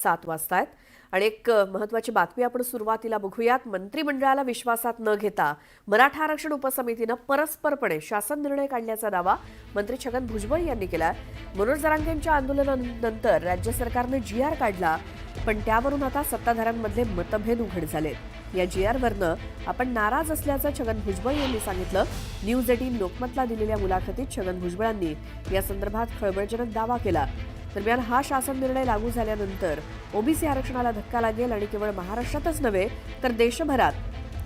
7 वाजता आहेत आणि एक महत्त्वाची बातमी आपण सुरुवातीला बघूयात. मंत्रिमंडळाला विश्वासात न घेता मराठा आरक्षण उपसमितीनं परस्परपणे शासन निर्णय काढल्याचा दावा मंत्री छगन भुजबळ यांनी केला. मनोज जरांगेंच्या आंदोलनानंतर राज्य सरकारने GR काढला, पण त्यावरून आता सत्ताधाऱ्यांमधले मतभेद उघड झाले. या GRवरनं आपण नाराज असल्याचं छगन भुजबळ यांनी सांगितलं. न्यूज 18 लोकमतला दिलेल्या मुलाखतीत छगन भुजबळांनी या संदर्भात खळबळजनक दावा केला. दरम्यान हा शासन निर्णय लागू झाल्यानंतर ओबीसी आरक्षणाला धक्का लागेल आणि केवळ महाराष्ट्रातच नव्हे तर देशभरात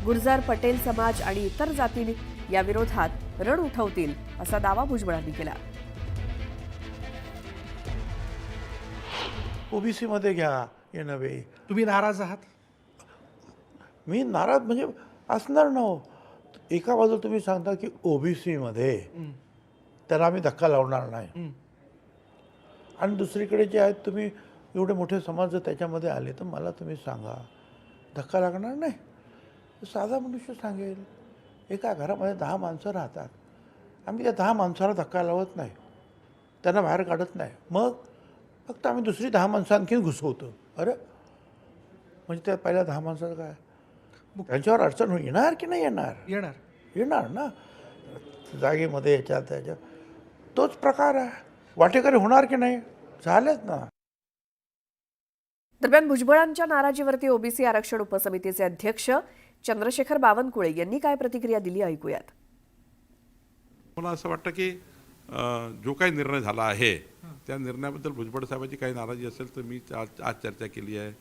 गुर्जर, पटेल समाज आणि इतर जाती या विरोधात रण उठवतील असा दावा भुजबळांनी केला. ओबीसी मध्ये घ्या हे नव्हे. तुम्ही नाराज आहात? मी नाराज म्हणजे असणार ना हो. एका बाजूला तुम्ही सांगता की ओबीसी मध्ये त्याला आम्ही धक्का लावणार नाही, आणि दुसरीकडे जे आहेत तुम्ही एवढे मोठे समाज जर त्याच्यामध्ये आले तर मला तुम्ही सांगा धक्का लागणार नाही. साधा मनुष्य सांगेल, एका घरामध्ये 10 माणसं राहतात, आम्ही त्या 10 माणसाला धक्का लावत नाही, त्यांना बाहेर काढत नाही, मग फक्त आम्ही दुसरी 10 माणसं आणखीन घुसवतो. अरे म्हणजे त्या पहिल्या 10 माणसाचं काय, त्यांच्यावर अडचण येणार की नाही येणार? येणार येणार ना. जागेमध्ये याच्यात त्याच्यात तोच प्रकार आहे. वाटेकरी होणार की नाही? झालेच ना. दरम्यान भुजबळांच्या नाराजीवरती ओबीसी आरक्षण उपसमितीचे अध्यक्ष चंद्रशेखर बावनकुळे यांनी काय प्रतिक्रिया दिली ऐकूयात. मला असं वाटतं की जो काही निर्णय झाला आहे त्या निर्णयाबद्दल भुजबळ साहेबांची काही नाराजी असेल तर मी आज चर्चा केली आहे.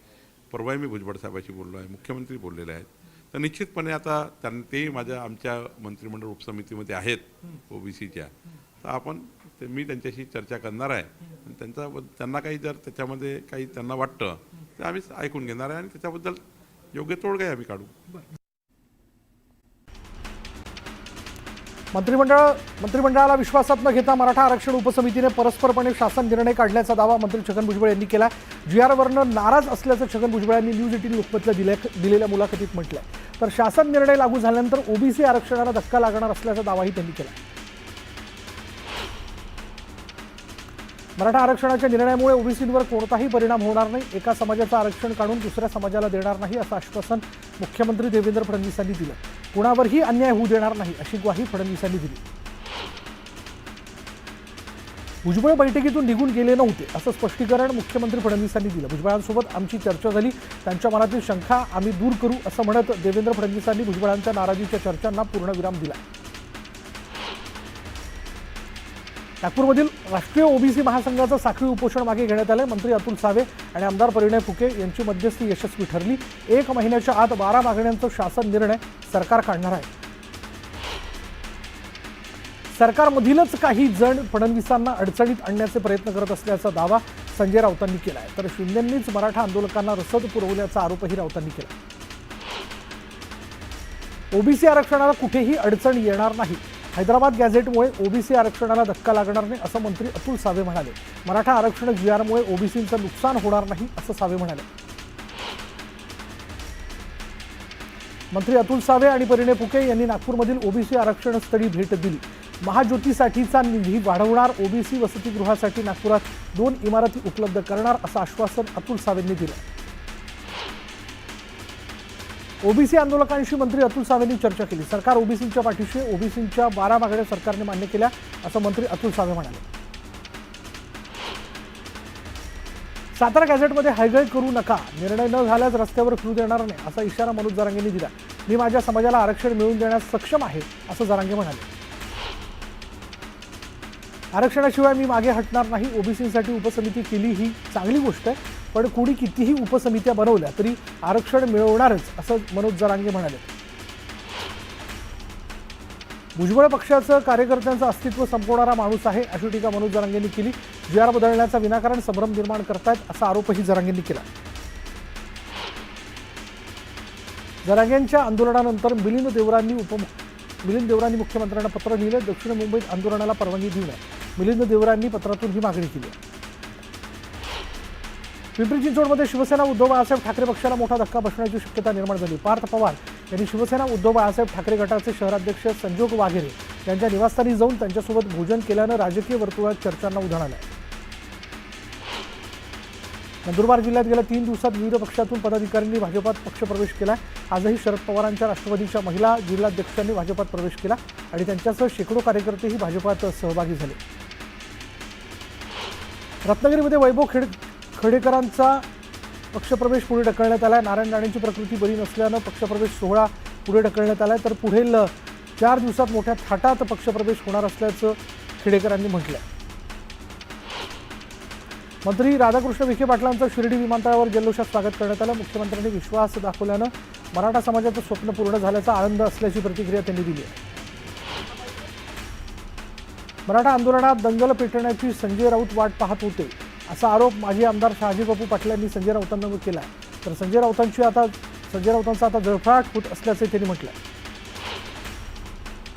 परवाही मी भुजबळ साहेबांशी बोललो आहे, मुख्यमंत्री बोललेले आहेत. तर निश्चितपणे आता तेही आमच्या मंत्रिमंडळ उपसमितीमध्ये आहेत ओबीसीच्या. तर मी त्यांच्याशी चर्चा करणार आहे. त्यांना काही जर त्याच्यामध्ये काही त्यांना वाटतं तर आम्ही ऐकून घेणार आहे आणि त्याच्याबद्दल योग्य तोडगाही आम्ही काढू. मंत्रिमंडळाला विश्वासात न घेता मराठा आरक्षण उपसमितीने परस्परपणे शासन निर्णय काढल्याचा दावा मंत्री छगन भुजबळ यांनी केला. GRवरनं नाराज असल्याचं छगन भुजबळ यांनी न्यूज 18 लोकमतला दिलेल्या मुलाखतीत म्हटलंय. तर शासन निर्णय लागू झाल्यानंतर ओबीसी आरक्षणाला धक्का लागणार असल्याचा दावाही त्यांनी केला. मराठा आरक्षणाच्या निर्णयामुळे ओबीसींवर कोणताही परिणाम होणार नाही, एका समाजाचं आरक्षण काढून दुसऱ्या समाजाला देणार नाही असं आश्वासन मुख्यमंत्री देवेंद्र फडणवीसांनी दिलं. कुणावरही अन्याय होऊ देणार नाही अशी ग्वाही फडणवीसांनी दिली. भुजबळ बैठकीतून निघून गेले नव्हते असं स्पष्टीकरण मुख्यमंत्री फडणवीसांनी दिलं. भुजबळांसोबत आमची चर्चा झाली, त्यांच्या मनातील शंका आम्ही दूर करू असं म्हणत देवेंद्र फडणवीसांनी भुजबळांच्या नाराजीच्या चर्चांना पूर्णविराम दिला. नागपूरमधील राष्ट्रीय ओबीसी महासंघाचं साखळी उपोषण मागे घेण्यात आलं. मंत्री अतुल सावे आणि आमदार परिणय फुके यांची मध्यस्थी यशस्वी ठरली. 1 महिन्याच्या आत 12 मागण्यांचा शासन निर्णय सरकार काढणार आहे. सरकारमधीलच काही जण फडणवीसांना अडचणीत आणण्याचे प्रयत्न करत असल्याचा दावा संजय राऊतांनी केला आहे. तर शिंदेंनीच मराठा आंदोलकांना रसद पुरवल्याचा आरोपही राऊतांनी केला. ओबीसी आरक्षणाला कुठेही अडचण येणार नाही. हैदराबाद गॅझेटमुळे ओबीसी आरक्षणाला धक्का लागणार नाही असं मंत्री अतुल सावे म्हणाले. मराठा आरक्षण GRमुळे ओबीसींचं नुकसान होणार नाही असं सावे म्हणाले. मंत्री अतुल सावे आणि परिणय फुके यांनी नागपूरमधील ओबीसी आरक्षण स्थळी भेट दिली. महाज्योतीसाठीचा निधी वाढवणार, ओबीसी वसतिगृहासाठी नागपुरात 2 इमारती उपलब्ध करणार असं आश्वासन अतुल सावेंनी दिलं. ओबीसी आंदोलकांशी मंत्री अतुल सावेंनी चर्चा केली. सरकार ओबीसींच्या पाठीशी, ओबीसींच्या 12 मागण्या सरकारने मान्य केल्या असं मंत्री अतुल सावे म्हणाले. सातारा गॅझेटमध्ये हयगय करू नका, निर्णय न झाल्यास रस्त्यावर फिरू देणार नाही असा इशारा मनोज जरांगेंनी दिला. मी माझ्या समाजाला आरक्षण मिळवून देण्यास सक्षम आहे असं जरांगे म्हणाले. आरक्षणाशिवाय मी मागे हटणार नाही. ओबीसींसाठी उपसमिती केली ही चांगली गोष्ट आहे, पण कोणी कितीही उपसमित्या बनवल्या तरी आरक्षण मिळवणारच असं मनोज जरांगे म्हणाले. भुजबळ पक्षाचं कार्यकर्त्यांचं अस्तित्व संपवणारा माणूस आहे अशी टीका मनोज जरांगेंनी केली. GR बदलण्याचा विनाकारण संभ्रम निर्माण करतायत असा आरोपही जरांगेंनी केला. जरांगेंच्या आंदोलनानंतर मिलिंद देवरांनी मुख्यमंत्र्यांना पत्र लिहिलं. दक्षिण मुंबईत आंदोलनाला परवानगी देऊ नये, मिलिंद देवरांनी पत्रातून ही मागणी केली. पिंपरी चिंचवडमध्ये शिवसेना उद्धव बाळासाहेब ठाकरे पक्षाला मोठा धक्का बसण्याची शक्यता निर्माण झाली. पार्थ पवार यांनी शिवसेना उद्धव बाळासाहेब ठाकरे गटाचे शहराध्यक्ष संजोग वाघेरे यांच्या निवासस्थानी जाऊन त्यांच्यासोबत भोजन केल्यानं राजकीय वर्तुळात चर्चांना उधाण आलं. नंदुरबार जिल्ह्यात गेल्या 3 दिवसात विविध पक्षातून पदाधिकाऱ्यांनी भाजपात पक्षप्रवेश केला. आजही शरद पवारांच्या राष्ट्रवादीच्या महिला जिल्हाध्यक्षांनी भाजपात प्रवेश केला आणि त्यांच्यासह शेकडो कार्यकर्तेही भाजपात सहभागी झाले. रत्नागिरीमध्ये वैभव खेडेकरांचा पक्षप्रवेश पुढे ढकलण्यात आला. नारायण राणेंची प्रकृती बरी नसल्यानं पक्षप्रवेश सोहळा पुढे ढकलण्यात आला, तर पुढील 4 दिवसात मोठ्या थाटात पक्षप्रवेश होणार असल्याचं खेडेकरांनी म्हटलं. मंत्री राधाकृष्ण विखे पाटलांचं शिर्डी विमानतळावर जल्लोषात स्वागत करण्यात आलं. मुख्यमंत्र्यांनी विश्वास दाखवल्यानं मराठा समाजाचं स्वप्न पूर्ण झाल्याचा आनंद असल्याची प्रतिक्रिया त्यांनी दिली आहे. मराठा आंदोलनात दंगल पेटवण्याची संजय राऊत वाट पाहत होते असा आरोप माजी आमदार शहाजी बापू पाटील यांनी संजय राऊतांवर केला आहे. तर संजय राऊतांचा आता जळफळाट होत असल्याचे त्यांनी म्हटलं.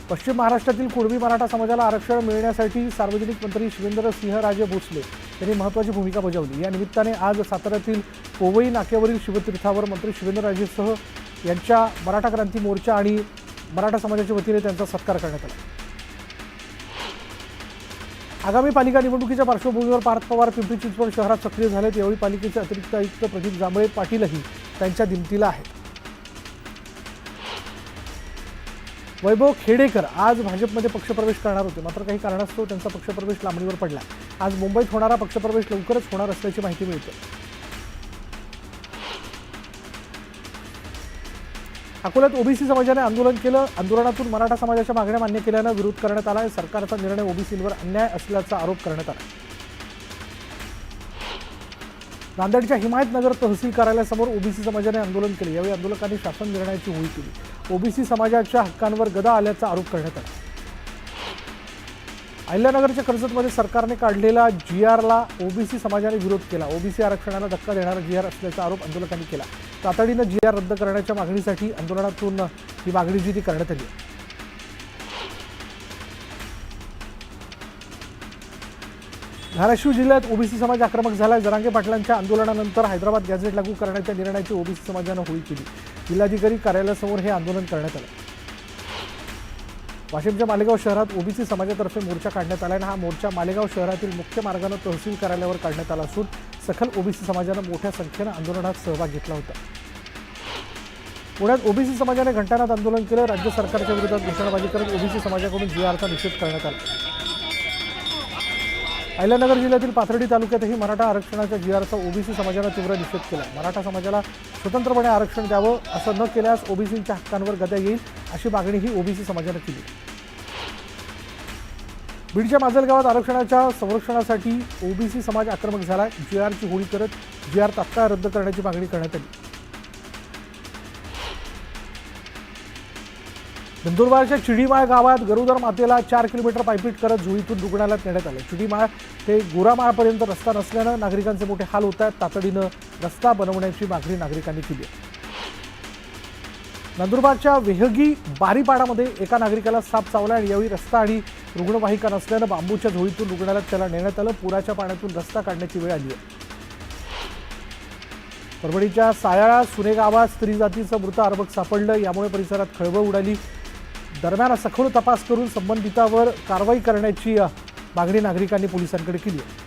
पश्चिम महाराष्ट्रातील कुणबी मराठा समाजाला आरक्षण मिळण्यासाठी सार्वजनिक मंत्री शिवेंद्रसिंहराजे भोसले यांनी महत्त्वाची भूमिका बजावली. या निमित्ताने आज साताऱ्यातील पोवई नाक्यावरील शिवतीर्थावर मंत्री शिवेंद्रराजेसह यांच्या मराठा क्रांती मोर्चा आणि मराठा समाजाच्या वतीने त्यांचा सत्कार करण्यात आला. आगामी पालिका निवडणुकीच्या पार्श्वभूमीवर पार्थ पवार पिंपरी चिंचवड शहरात सक्रिय झालेत. यावेळी पालिकेचे अतिरिक्त आयुक्त प्रदीप जांभळे पाटीलही त्यांच्या दिमतीला आहेत. वैभव खेडेकर आज भाजपमध्ये पक्षप्रवेश करणार होते, मात्र काही कारणास्तव त्यांचा पक्षप्रवेश लांबणीवर पडला. आज मुंबईत होणारा पक्षप्रवेश लवकरच होणार असल्याची माहिती मिळते. अकोल्यात ओबीसी समाजाने आंदोलन केलं. आंदोलनातून मराठा समाजाच्या मागण्या मान्य केल्यानं विरोध करण्यात आला. सरकारचा निर्णय ओबीसींवर अन्याय असल्याचा आरोप करण्यात आला. नांदेडच्या हिमायतनगर तहसील कार्यालयासमोर ओबीसी समाजाने आंदोलन केले. यावेळी आंदोलकांनी शासन निर्णयाची होळी केली. ओबीसी समाजाच्या हक्कांवर गदा आल्याचा आरोप करण्यात आला. अहिल्यानगरच्या कर्जतमध्ये सरकारने काढलेला GRला ओबीसी समाजाने विरोध केला. ओबीसी आरक्षणाला धक्का देणारा GR असल्याचा आरोप आंदोलकांनी केला. तातडीनं GR रद्द करण्याच्या मागणीसाठी आंदोलनातून ही मागणी जी ती करण्यात आली. धाराशिव जिल्ह्यात ओबीसी समाज आक्रमक झाला. जरांगे पाटलांच्या आंदोलनानंतर हैदराबाद गॅझेट लागू करण्याच्या निर्णयाची ओबीसी समाजानं होळी केली. जिल्हाधिकारी कार्यालयासमोर हे आंदोलन करण्यात आलं. वाशिमच्या मालेगाव शहरात ओबीसी समाजातर्फे मोर्चा काढण्यात आला. हा मोर्चा मालेगाव शहरातील मुख्य मार्गाने तहसील कार्यालयावर काढण्यात आला असून सखल ओबीसी समाजानं मोठ्या संख्येनं आंदोलनात सहभाग घेतला होता. पुण्यात ओबीसी समाजाने घंटानाद आंदोलन केलं. राज्य सरकारच्या विरोधात घोषणाबाजी करत ओबीसी समाजाकडून GRचा निषेध करण्यात आला. अहिल्यानगर जिल्ह्यातील पाथर्डी तालुक्यातही मराठा आरक्षणाच्या GRचा ओबीसी समाजानं तीव्र निषेध केला. मराठा समाजाला स्वतंत्रपणे आरक्षण द्यावं, असं न केल्यास ओबीसींच्या हक्कांवर गदा येईल अशी मागणीही ओबीसी समाजानं केली. बीडच्या माजलगावात आरक्षणाच्या संरक्षणासाठी ओबीसी समाज आक्रमक झाला. GRची होळी करत GR तात्काळ रद्द करण्याची मागणी करण्यात आली. नंदुरबारच्या चिडीमाळ गावात गरोदर मातेला 4 किलोमीटर पायपीट करत झोळीतून रुग्णालयात नेण्यात आलं. चिडीमाळ ते गोरामाळपर्यंत रस्ता नसल्यानं नागरिकांचे मोठे हाल होत आहेत. तातडीनं रस्ता बनवण्याची मागणी नागरिकांनी केली. नंदुरबारच्या वेहगी बारीपाडामध्ये एका नागरिकाला साप चावला आणि यावेळी रस्ता आणि रुग्णवाहिका नसल्यानं बांबूच्या झोळीतून रुग्णालयात त्याला नेण्यात आलं. पुराच्या पाण्यातून रस्ता काढण्याची वेळ आली आहे. परभणीच्या सायाळा सुने गावात स्त्री जातीचं मृत अर्भक सापडलं. यामुळे परिसरात खळबळ उडाली. दरम्यान सखोल तपास करून संबंधितावर कारवाई करण्याची मागणी नागरिकांनी पोलिसांकडे केली आहे.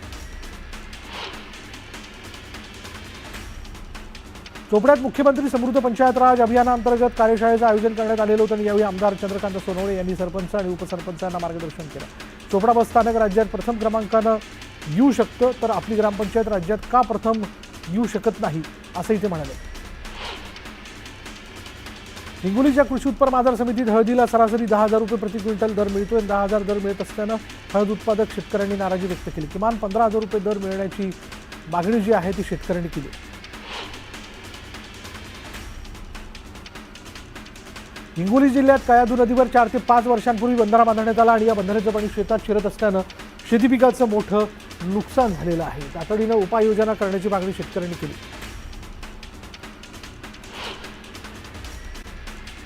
चोपड्यात मुख्यमंत्री समृद्ध पंचायत राज अभियानाअंतर्गत कार्यशाळेचं आयोजन करण्यात आलेलं होतं. यावेळी आमदार चंद्रकांत सोनवणे यांनी सरपंच आणि उपसरपंचांना मार्गदर्शन केलं. चोपडा बस स्थानक राज्यात प्रथम क्रमांकानं येऊ शकतं, तर आपली ग्रामपंचायत राज्यात का प्रथम येऊ शकत नाही असंही ते म्हणाले. हिंगोलीच्या कृषी उत्पन्न बाजार समितीत हळदीला सरासरी 10,000 रुपये प्रति क्विंटल दर मिळतोय. 10,000 दर मिळत असल्यानं हळद उत्पादक शेतकऱ्यांनी नाराजी व्यक्त केली. किमान 15,000 रुपये दर मिळण्याची मागणी जी आहे ती शेतकऱ्यांनी केली. हिंगोली जिल्ह्यात कयाधू नदीवर 4 ते 5 वर्षांपूर्वी बंधारा बांधण्यात आला आणि या बंधाऱ्याचं पाणी शेतात शिरत असल्यानं शेती पिकाचं मोठं नुकसान झालेलं आहे. तातडीनं उपाययोजना करण्याची मागणी शेतकऱ्यांनी केली.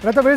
आता वेळ